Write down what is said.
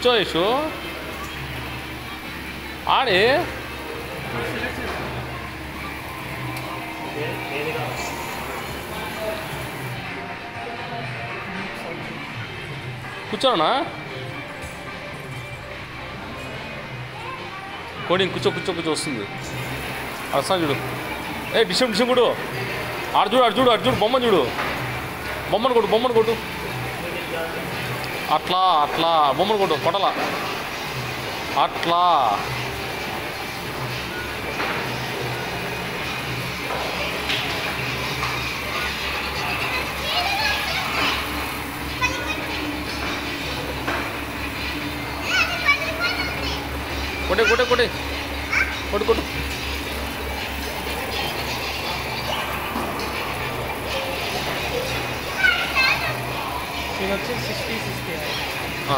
కూర్చో యశు ఆడే కూర్చోనా కోడింగ్ కూర్చో కూర్చో కూర్చో వస్తుంది అసలు చూడు ఏ డిషం డిషం కొడు ఆడు చూడు ఆడు చూడు ఆడు చూడు బొమ్మను చూడు బొమ్మను కొట్టు అట్లా అట్లా బొమ్మను కొట్టు కొట్టలా అట్లా కొట్టే కొట్టే కొట్టే కొట్టు కొట్టు ఇది వచ్చి 60 60